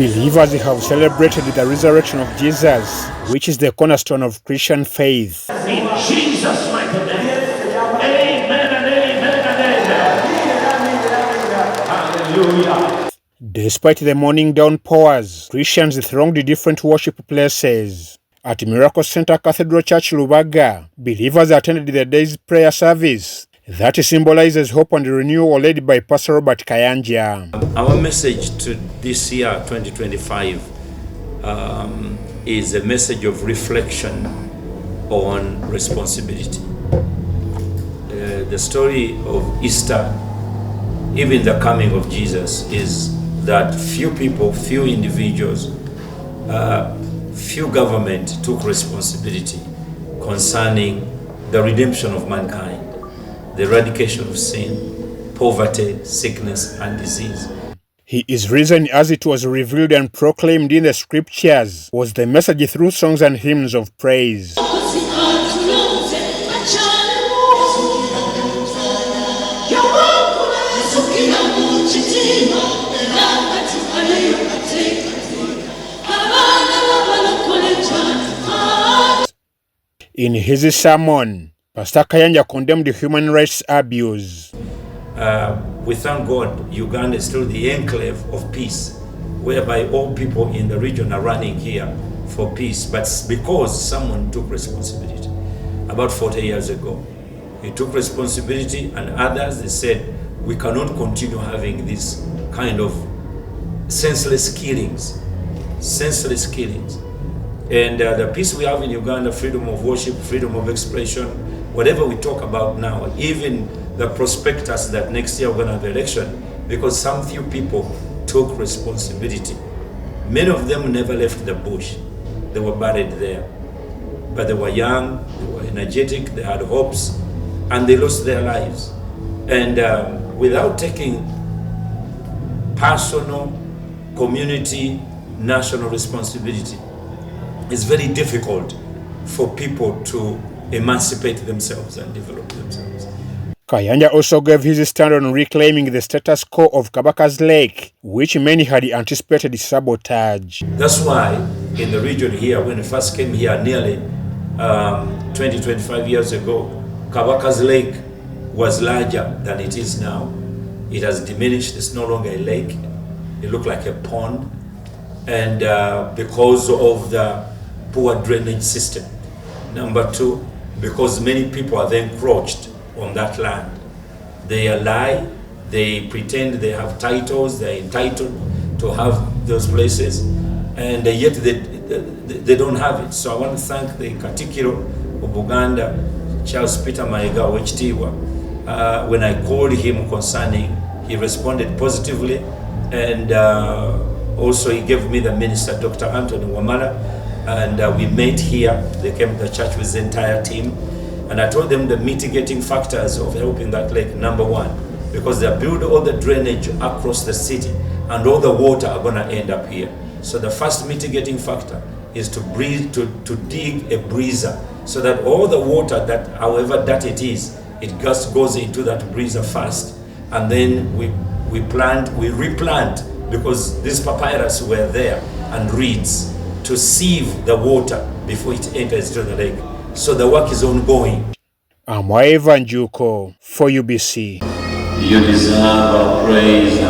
Believers have celebrated the resurrection of Jesus, which is the cornerstone of Christian faith. In Jesus' mighty name. Amen and amen and amen. Hallelujah. Despite the morning downpours, Christians thronged different worship places. At Miracle Centre Cathedral Church, Lubaga, believers attended the day's prayer service that symbolizes hope and renewal, led by Pastor Robert Kayanja. Our message to this year, 2025, is a message of reflection on responsibility. The story of Easter, even the coming of Jesus, is that few people, few individuals, few government took responsibility concerning the redemption of mankind, the eradication of sin, poverty, sickness, and disease. He is risen as it was revealed and proclaimed in the scriptures, was the message through songs and hymns of praise. In his sermon, Pastor Kayanja condemned human rights abuse. We thank God Uganda is still the enclave of peace, whereby all people in the region are running here for peace. But because someone took responsibility about 40 years ago, he took responsibility, and others, they said, we cannot continue having this kind of senseless killings. And the peace we have in Uganda, freedom of worship, freedom of expression, whatever we talk about now, even the prospectus that next year we're going to have election, because some few people took responsibility. Many of them never left the bush. They were buried there. But they were young, they were energetic, they had hopes, and they lost their lives. And without taking personal, community, national responsibility, it's very difficult for people to emancipate themselves and develop themselves. Kayanja also gave his stand on reclaiming the status quo of Kabaka's Lake, which many had anticipated sabotage. That's why in the region here, when we first came here nearly 25 years ago, Kabaka's Lake was larger than it is now. It has diminished. It's no longer a lake. It looked like a pond. And because of the poor drainage system. Number two, because many people are then encroached on that land. They lie, they pretend they have titles, they're entitled to have those places, and yet they don't have it. So I want to thank the Katikiro of Uganda, Charles Peter Mayiga Wechitiibwa. When I called him concerning, he responded positively, and also he gave me the minister, Dr. Anthony Wamala, and we met here. They came to the church with the entire team, and I told them the mitigating factors of helping that lake. Number one, because they build all the drainage across the city, and all the water are going to end up here. So the first mitigating factor is to dig a breezer, so that all the water, that however dirty it is, it just goes into that breezer first, and then we replant, because these papyrus were there, and reeds, to sieve the water before it enters into the lake. So the work is ongoing. I'm Njuko for UBC. You deserve our praise.